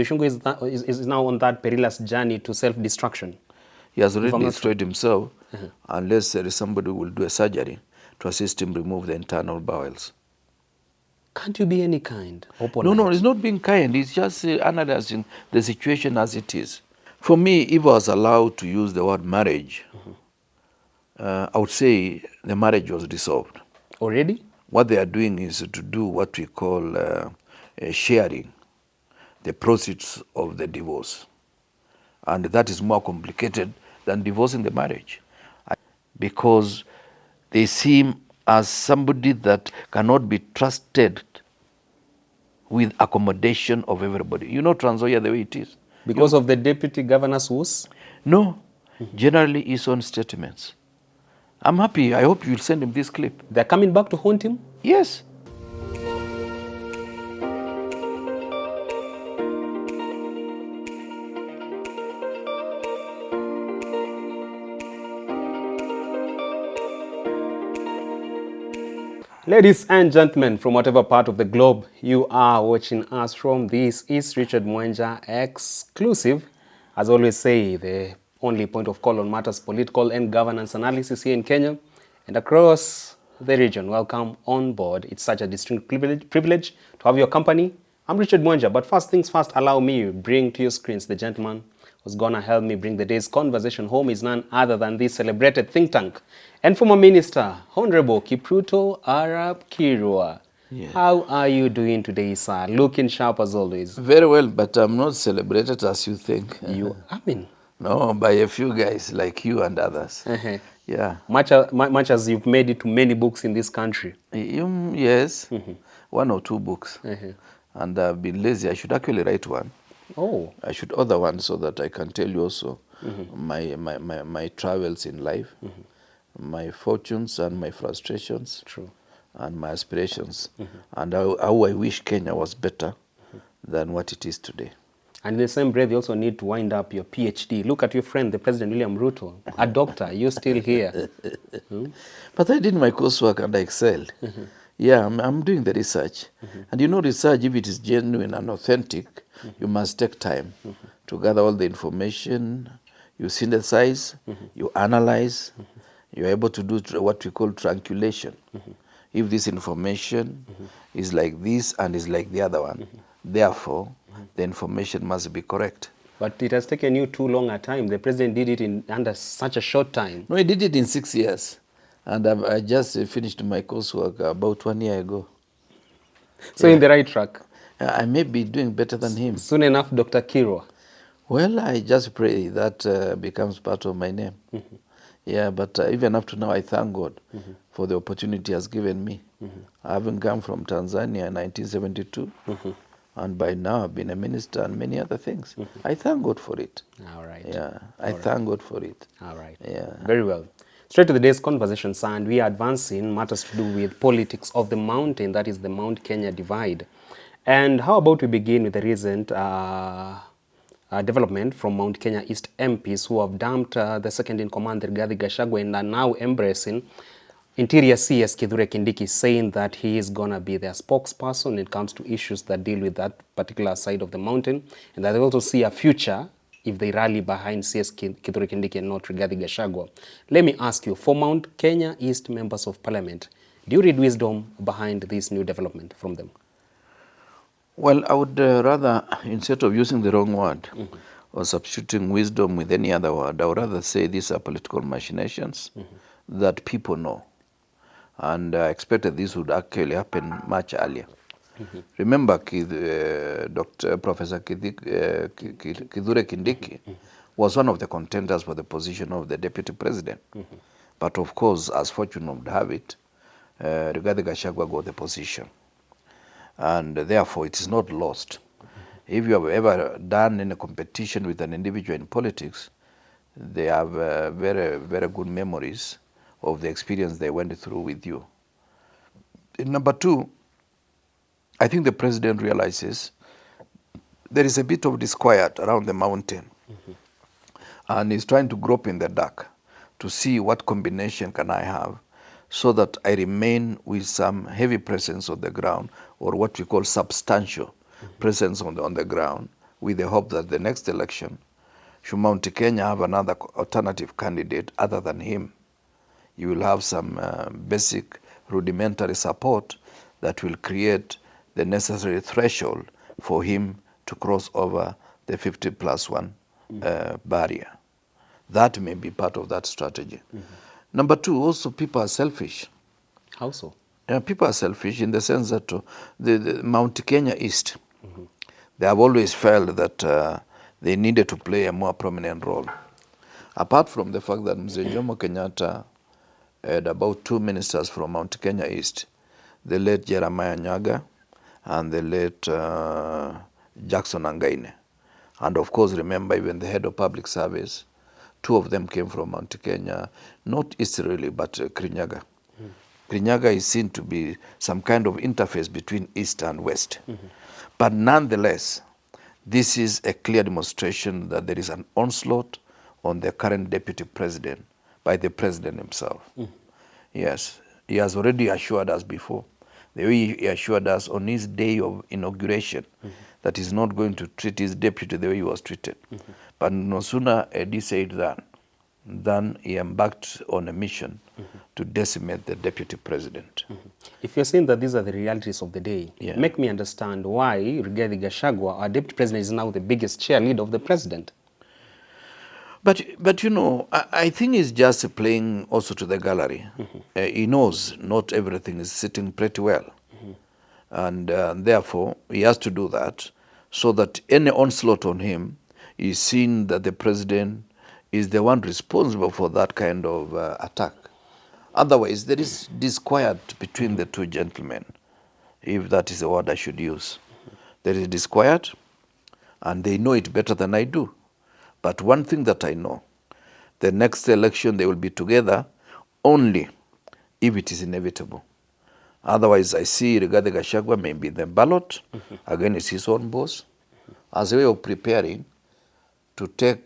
Shungu is now on that perilous journey to self-destruction. He has already destroyed himself unless there is somebody who will do a surgery to assist him remove the internal bowels. Can't you be any kind or polite? No, it's not being kind. It's just analyzing the situation as it is. For me, if I was allowed to use the word marriage, I would say the marriage was dissolved. Already? What they are doing is to do what we call sharing the proceeds of the divorce. And that is more complicated than divorcing the marriage. Because they seem as somebody that cannot be trusted with accommodation of everybody. You know Trans Nzoia the way it is. Because of the deputy governor's woes? No, generally his own statements. I'm happy. I hope you'll send him this clip. They're coming back to haunt him? Yes. Ladies and gentlemen, from whatever part of the globe you are watching us from, this is Richard Mwenja exclusive. As I always say, the only point of call on matters political and governance analysis here in Kenya and across the region. Welcome on board. It's such a distinct privilege to have your company. I'm Richard Mwenja, but first things first, allow me to bring to your screens the gentleman who's gonna help me bring the day's conversation home is none other than this celebrated think tank and former minister, Honorable Kipruto Arap Kirwa. Yeah. How are you doing today, sir? Looking sharp as always. Very well, but I'm not celebrated as you think. You, I mean. No, by a few guys like you and others. Yeah. Much as you've made it to many books in this country. Yes, one or two books. And I've been lazy. I should actually write one. Oh. I should author one so that I can tell you also my travels in life, my fortunes and my frustrations. True. And my aspirations, and how I wish Kenya was better than what it is today. And in the same breath, you also need to wind up your PhD. Look at your friend, the President William Ruto, a doctor. You're still here. But I did my coursework and I excelled. Yeah, I'm doing the research. And you know, research, if it is genuine and authentic, you must take time to gather all the information, you synthesize, you analyze, you're able to do what we call triangulation. If this information is like this and is like the other one, therefore, the information must be correct. But it has taken you too long a time. The president did it in under such a short time. No, he did it in 6 years. And I just finished my coursework about 1 year ago. So in the right track. I may be doing better than him. Soon enough, Dr. Kirwa. Well, I just pray that becomes part of my name. Yeah, but even up to now, I thank God for the opportunity he has given me. I haven't come from Tanzania in 1972, and by now I've been a minister and many other things. I thank God for it. All right. Yeah, I thank God for it. All right. Yeah. Very well. Straight to the day's conversation, sir, and we are advancing matters to do with politics of the mountain, that is the Mount Kenya divide. And how about we begin with the recent development from Mount Kenya East MPs who have dumped the second-in-command, Rigathi Gachagua, and are now embracing Interior CS Kithure Kindiki, saying that he is going to be their spokesperson when it comes to issues that deal with that particular side of the mountain, and that they also see a future if they rally behind CS Kithure Kindiki and not Rigathi Gachagua. Let me ask you, for Mount Kenya East members of parliament, do you read wisdom behind this new development from them? Well, I would rather, instead of using the wrong word or substituting wisdom with any other word, I would rather say these are political machinations that people know. And I expected this would actually happen much earlier. Remember, Professor Kithure Kindiki was one of the contenders for the position of the deputy president. But of course, as fortune would have it, Rigathi Gachagua got the position. And therefore, it is not lost. If you have ever done any competition with an individual in politics, they have very, very good memories of the experience they went through with you. Number two, I think the president realizes there is a bit of disquiet around the mountain. And he's trying to grope in the dark to see what combination can I have so that I remain with some heavy presence on the ground, or what we call substantial presence on the ground, with the hope that the next election, should Mount Kenya have another alternative candidate other than him, you will have some basic rudimentary support that will create the necessary threshold for him to cross over the 50+1 barrier. That may be part of that strategy. Number two, also people are selfish. How so? People are selfish in the sense that the Mount Kenya East, they have always felt that they needed to play a more prominent role. Apart from the fact that Mzee Jomo Kenyatta had about 2 ministers from Mount Kenya East, the late Jeremiah Nyaga and the late Jackson Angaine. And of course, remember, even the head of public service, 2 of them came from Mount Kenya, not East really, but Kirinyaga. Kirinyaga is seen to be some kind of interface between East and West. But nonetheless, this is a clear demonstration that there is an onslaught on the current deputy president by the president himself. Yes, he has already assured us before, the way he assured us on his day of inauguration, that he's not going to treat his deputy the way he was treated. But no sooner had he said that, than he embarked on a mission to decimate the deputy president. If you're saying that these are the realities of the day, make me understand why Rigathi Gachagua, our deputy president, is now the biggest cheerleader of the president. But you know, I think he's just playing also to the gallery. He knows not everything is sitting pretty well. And therefore, he has to do that so that any onslaught on him is seen that the president is the one responsible for that kind of attack. Otherwise, there is disquiet between the two gentlemen, if that is the word I should use. There is disquiet, and they know it better than I do. But one thing that I know, the next election they will be together only if it is inevitable. Otherwise, I see Rigathi Gachagua may be in the ballot against his own boss as a way of preparing to take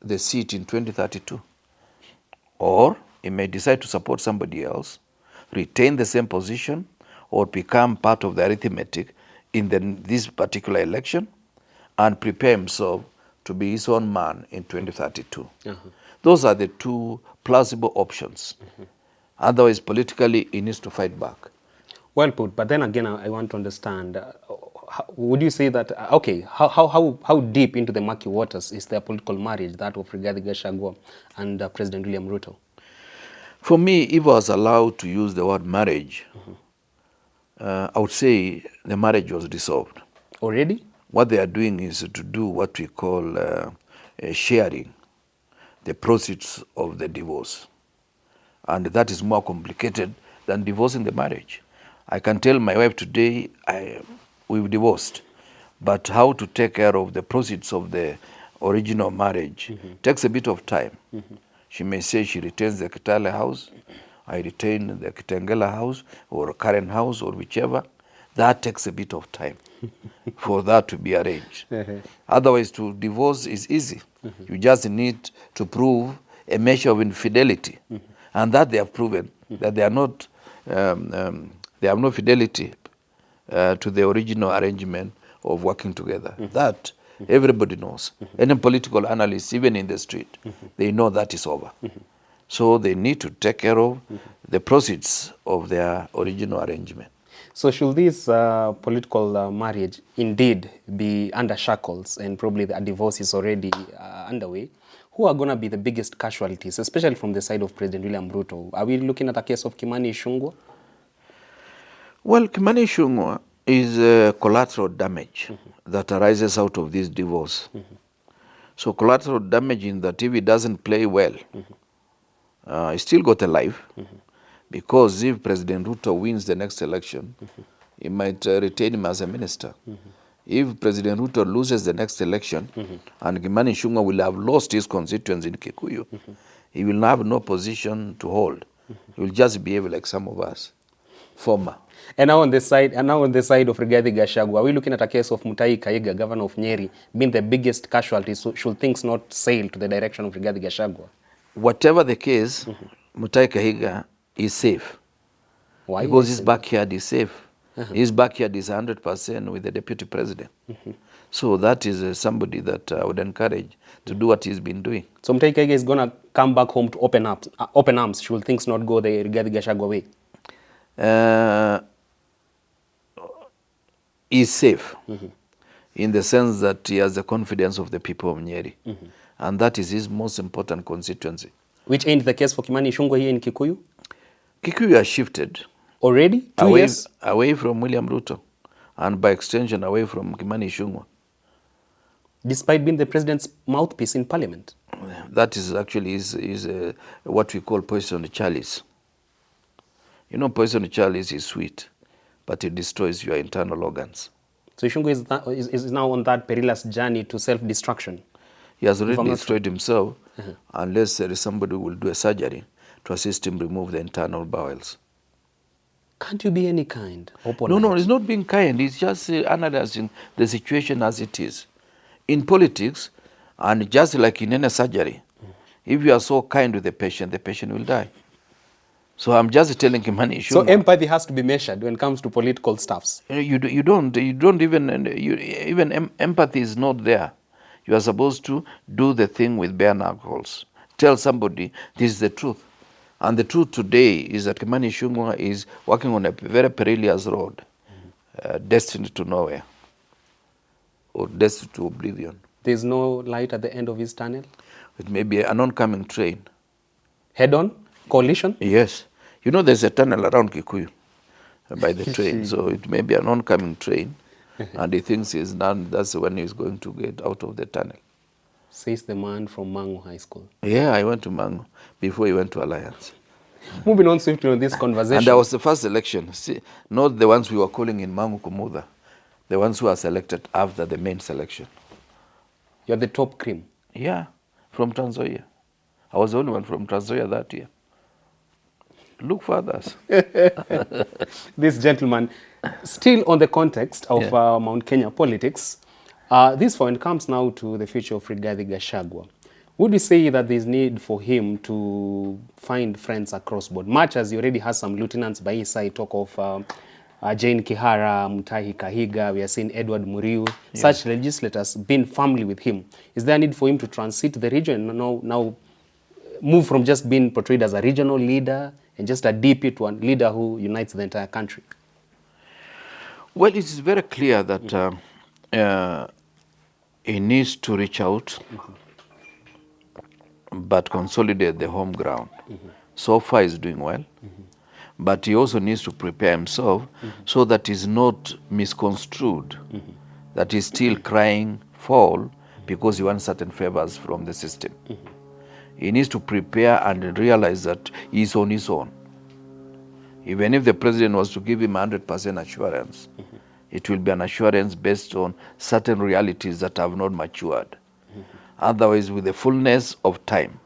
the seat in 2032. Or he may decide to support somebody else, retain the same position, or become part of the arithmetic in this particular election and prepare himself to be his own man in 2032. Those are the two plausible options. Otherwise, politically, he needs to fight back. Well put, but then again, I want to understand, would you say that, okay, how deep into the murky waters is their political marriage, that of Rigathi Gachagua and President William Ruto? For me, if I was allowed to use the word marriage, I would say the marriage was dissolved. Already? What they are doing is to do what we call sharing the proceeds of the divorce. And that is more complicated than divorcing the marriage. I can tell my wife today, we've divorced, but how to take care of the proceeds of the original marriage takes a bit of time. She may say she retains the Kitale house, I retain the Kitengela house, or current house, or whichever. That takes a bit of time for that to be arranged. Otherwise, to divorce is easy. You just need to prove a measure of infidelity. And that they have proven, that they are not, they have no fidelity to the original arrangement of working together. That everybody knows. Any political analyst, even in the street, they know that is over. So they need to take care of the proceeds of their original arrangement. So should this political marriage indeed be under shackles and probably a divorce is already underway, who are going to be the biggest casualties, especially from the side of President William Ruto? Are we looking at a case of Kimani Ichung'wah? Well, Kimani Ichung'wah is collateral damage that arises out of this divorce. So collateral damage in that if he doesn't play well, he still got a life. Because if President Ruto wins the next election, he might retain him as a minister. If President Ruto loses the next election, and Kimani Ichung'wah will have lost his constituents in Kikuyu, he will have no position to hold. He will just behave like some of us, former. And now on the side, of Rigathi Gachagua, are we looking at a case of Kega, governor of Nyeri, being the biggest casualty? So should things not sail to the direction of Rigathi Gachagua? Whatever the case, Kega is safe. Why? Because his backyard is safe. His backyard is 100% with the deputy president. So that is somebody that I would encourage to do what he's been doing. So Mutahi Kega is going to come back home to open arms should things not go the Rigathi Gachagua way? He's safe in the sense that he has the confidence of the people of Nyeri. And that is his most important constituency. Which ain't the case for Kimani Ichung'wah here in Kikuyu? Kikuyu has shifted. Already? 2 years? Away from William Ruto, and by extension away from Kimani Ichung'wah. Despite being the president's mouthpiece in parliament? That is actually what we call poison chalice. You know, poison chalice is sweet, but it destroys your internal organs. So Ichung'wah is now on that perilous journey to self-destruction? He has already destroyed himself, unless there is somebody who will do a surgery to assist him remove the internal bowels. Can't you be any kind? No, it's not being kind. It's just analyzing the situation as it is. In politics, and just like in any surgery, if you are so kind with the patient will die. So I'm just telling Kimani Ichung'wah. So empathy has to be measured when it comes to political staffs. You don't even empathy is not there. You are supposed to do the thing with bare knuckles. Tell somebody this is the truth. And the truth today is that Kimani Ichung'wah is working on a very perilous road, destined to nowhere, or destined to oblivion. There's no light at the end of his tunnel? It may be an oncoming train. Head-on? Collision? Yes. You know there's a tunnel around Kikuyu by the train, so it may be an oncoming train, and he thinks he's done, that's when he's going to get out of the tunnel. Says the man from Mangu High School. Yeah, I went to Mangu before he went to Alliance. Moving on swiftly on this conversation. And that was the first election. See, not the ones we were calling in Mangu Kumudha, the ones who are selected after the main selection. You're the top cream? Yeah, from Trans Nzoia. I was the only one from Trans Nzoia that year. Look for others. This gentleman, still on the context of Mount Kenya politics, this point comes now to the future of Rigathi Gachagua. Would you say that there's need for him to find friends across board, much as he already has some lieutenants by his side, talk of Jane Kihara, Mutahi Kahiga, we are seeing Edward Muriu, such legislators being firmly with him. Is there a need for him to transit the region and now move from just being portrayed as a regional leader and just a DP to a leader who unites the entire country? Well, it is very clear that he needs to reach out, but consolidate the home ground. So far he's doing well, but he also needs to prepare himself so that he's not misconstrued, that he's still crying foul because he wants certain favors from the system. He needs to prepare and realize that he's on his own. Even if the president was to give him 100% assurance, it will be an assurance based on certain realities that have not matured. Otherwise, with the fullness of time,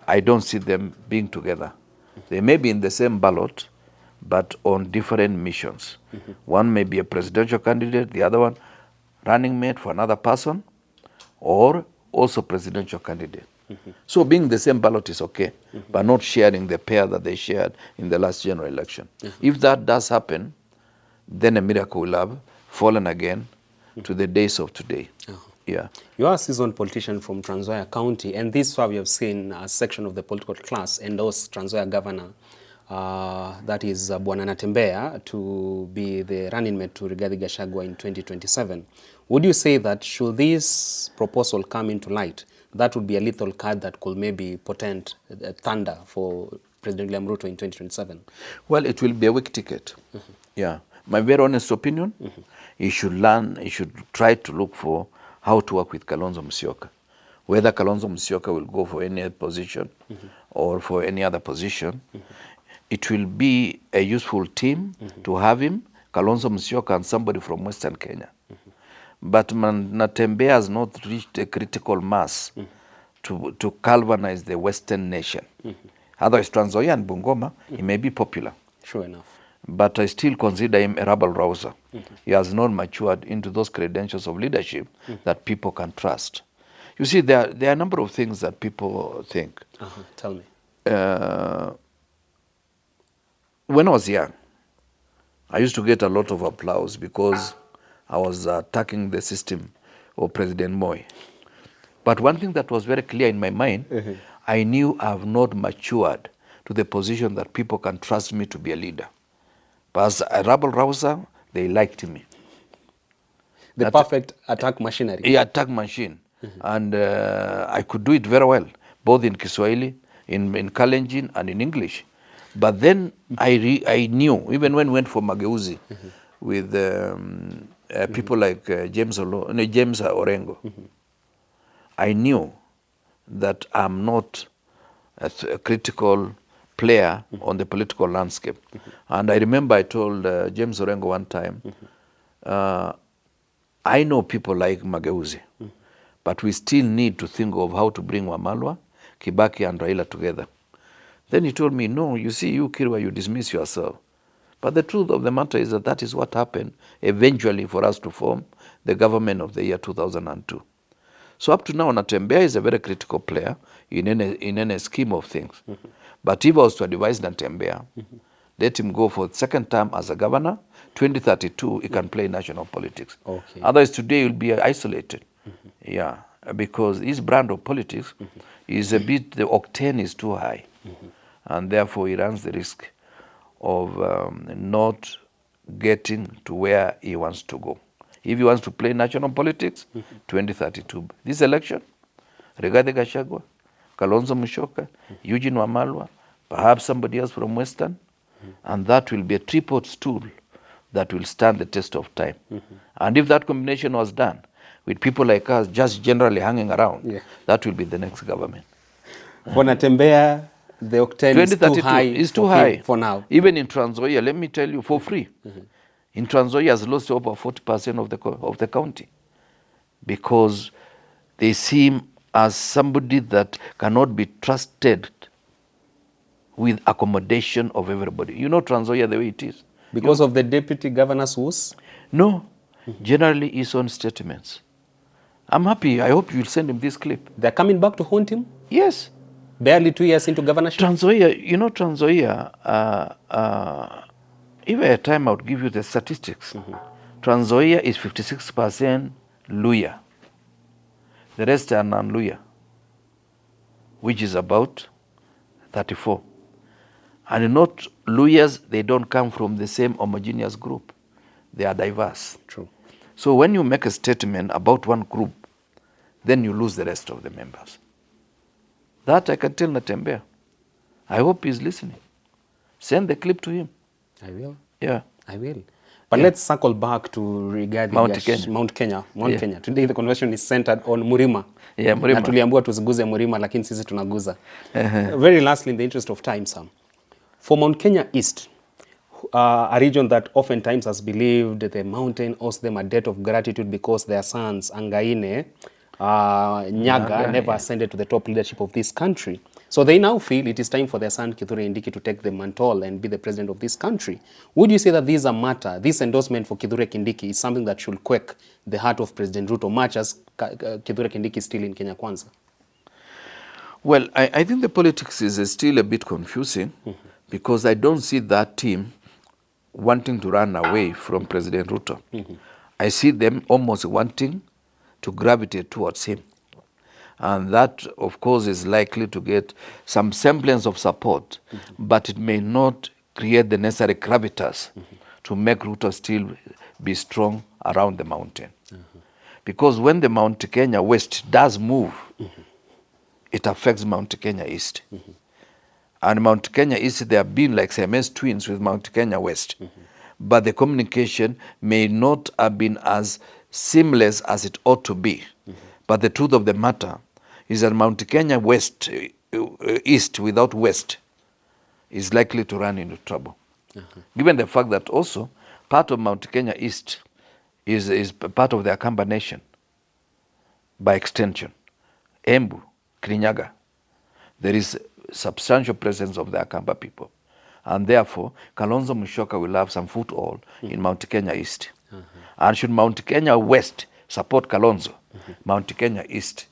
I don't see them being together. They may be in the same ballot, but on different missions. One may be a presidential candidate, the other one running mate for another person, or also presidential candidate. So being the same ballot is okay, but not sharing the pair that they shared in the last general election. If that does happen, then a miracle will have fallen again to the days of today. Yeah. You are a seasoned politician from Trans Nzoia County, and this far we have seen a section of the political class endorse Trans Nzoia governor, that is Bwana Natembeya, to be the running mate to Rigathi Gachagua in 2027. Would you say that should this proposal come into light, that would be a lethal card that could maybe portend thunder for President William Ruto in 2027? Well, it will be a weak ticket. Yeah. My very honest opinion, he should try to look for how to work with Kalonzo Musyoka. Whether Kalonzo Musyoka will go for any position or for any other position, it will be a useful team to have him, Kalonzo Musyoka and somebody from Western Kenya. But Natembeya has not reached a critical mass to galvanize the Western nation. Otherwise, Trans Nzoia and Bungoma, he may be popular. Sure enough. But I still consider him a rabble-rouser. He has not matured into those credentials of leadership that people can trust. You see, there are a number of things that people think. Tell me. When I was young, I used to get a lot of applause because I was attacking the system of President Moi. But one thing that was very clear in my mind, I knew I have not matured to the position that people can trust me to be a leader. But as a rabble-rouser, they liked me. The perfect attack machinery. Yeah, attack machine. And I could do it very well, both in Kiswahili, in Kalenjin, and in English. But then I knew, even when we went for Mageuzi with people like James Orengo, I knew that I'm not a critical player on the political landscape. And I remember I told James Orengo one time, I know people like Mageuzi, but we still need to think of how to bring Wamalwa, Kibaki, and Raila together. Then he told me, no, you see, you, Kirwa, you dismiss yourself. But the truth of the matter is that is what happened eventually for us to form the government of the year 2002. So up to now, Natembea is a very critical player in any scheme of things. But if I was to advise Natembea, let him go for the second term as a governor. 2032, he can play national politics. Okay. Otherwise, today he will be isolated. Yeah, because his brand of politics is a bit, the octane is too high. And therefore, he runs the risk of not getting to where he wants to go. If he wants to play national politics, 2032. This election, Rigathi Gachagua, Kalonzo Musyoka, Eugene Wamalwa, perhaps somebody else from Western, and that will be a tripod stool that will stand the test of time. And if that combination was done, with people like us just generally hanging around, that will be the next government. For Natembea, the octane is too high. Is too high for now. Even in Trans Nzoia, let me tell you, for free. In Trans Nzoia has lost over 40% of the county because they see him as somebody that cannot be trusted with accommodation of everybody. You know Trans Nzoia the way it is. Because of the deputy governor's who's? No, generally his own statements. I'm happy. I hope you'll send him this clip. They're coming back to haunt him? Yes. Barely 2 years into governorship? Trans Nzoia, you know Trans Nzoia, if I had time I would give you the statistics. Trans Nzoia is 56% Luya. The rest are non-Luya, which is about 34. And not Luyas, they don't come from the same homogeneous group. They are diverse. True. So when you make a statement about one group, then you lose the rest of the members. That I can tell Natembea. I hope he's listening. Send the clip to him. I will. Yeah. I will. But let's circle back to Rigathi Mount Kenya. Today the conversation is centered on Murima. Yeah, Murima. Na tuliambiwa tusiguze Murima, lakini sisi tunaguza. Very lastly, in the interest of time, Sam. For Mount Kenya East, a region that oftentimes has believed the mountain owes them a debt of gratitude because their sons, Angaine, Nyaga, never ascended to the top leadership of this country. So they now feel it is time for their son Kithure Kindiki to take the mantle and be the president of this country. Would you say that this endorsement for Kithure Kindiki is something that should quake the heart of President Ruto, much as Kithure Kindiki is still in Kenya Kwanza? Well, I think the politics is still a bit confusing because I don't see that team wanting to run away from President Ruto. I see them almost wanting to gravitate towards him. And that, of course, is likely to get some semblance of support, but it may not create the necessary gravitas to make Ruto still be strong around the mountain. Because when the Mount Kenya West does move, it affects Mount Kenya East. And Mount Kenya East, they have been like Siamese twins with Mount Kenya West. But the communication may not have been as seamless as it ought to be. But the truth of the matter is that Mount Kenya West, East without West, is likely to run into trouble. Given the fact that also part of Mount Kenya East is part of the Akamba nation by extension. Embu, Kirinyaga, there is substantial presence of the Akamba people. And therefore, Kalonzo Musyoka will have some foothold in Mount Kenya East. And should Mount Kenya West support Kalonzo, Mount Kenya East,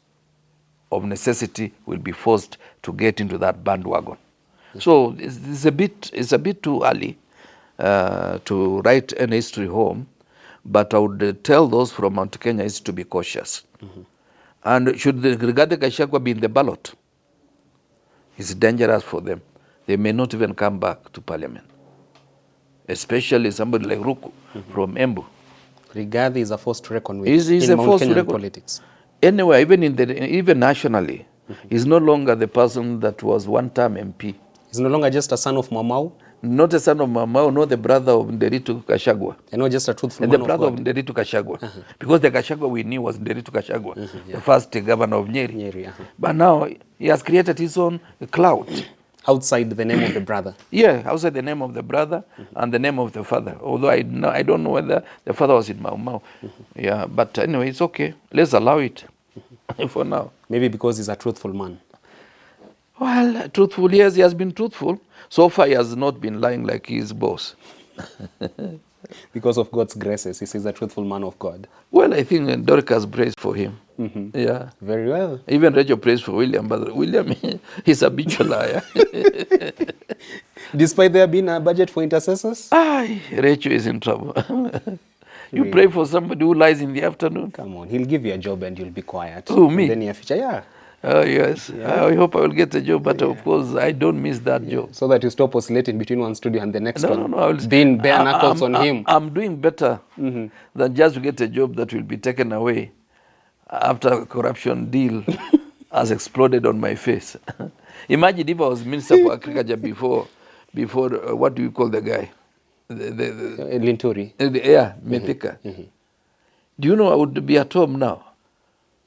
of necessity, will be forced to get into that bandwagon. So it's a bit too early to write an history home But I would tell those from Mount Kenya is to be cautious. And should the Rigathi Gachagua be in the ballot, it's dangerous for them. They may not even come back to parliament, especially somebody like Ruto from Embu. Rigathi is a force to reckon with He's in a Mount force to Kenyan reckon. politics. Anyway, even nationally, he's no longer the person that was one-time MP. He's no longer just a son of Mamau. Not a son of Mamau, not the brother of Nderitu Gachagua. And not just a truthful And man the brother of of God. Nderitu Gachagua. Because the Gachagua we knew was Nderitu Gachagua, the first governor of Nyeri. Nyeri, But now he has created his own clout. Outside the name of the brother. Yeah, outside the name of the brother and the name of the father. Although I don't know whether the father was in Mau Mau. Yeah, but anyway, it's okay. Let's allow it for now. Maybe because he's a truthful man. Well, truthful, yes, he has been truthful. So far, he has not been lying like his boss. Because of God's graces, he is a truthful man of God. Well, I think Dorcas prays for him. Yeah. Very well. Even Rachel prays for William, but William, he's a bitch liar. Despite there being a budget for intercessors? Rachel is in trouble. You pray for somebody who lies in the afternoon? Come on, he'll give you a job and you'll be quiet. Who, me? In the near future, yeah. Yes. Yeah. I hope I will get a job, but of course, I don't miss that job. So that you stop oscillating between one studio and the next one. No. I will Being bare knuckles on him. I'm doing better than just to get a job that will be taken away after a corruption deal has exploded on my face. Imagine if I was Minister for Agriculture before what do you call the guy? Linturi. Mithika. Do you know I would be at home now?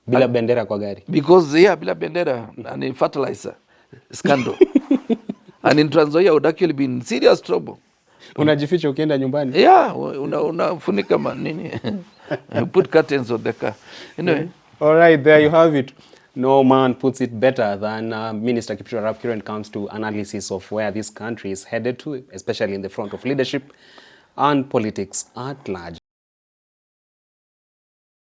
Bila bendera kwa gari. Because, bila bendera and in fertilizer scandal. And in Trans Nzoia, I would actually be in serious trouble. Unajificha ukienda nyumbani? Yeah, unafunika nini. You put curtains on the car. Anyway. All right, there you have it. No man puts it better than Minister Kipchumba Rapkiro when it comes to analysis of where this country is headed to, especially in the front of leadership and politics at large.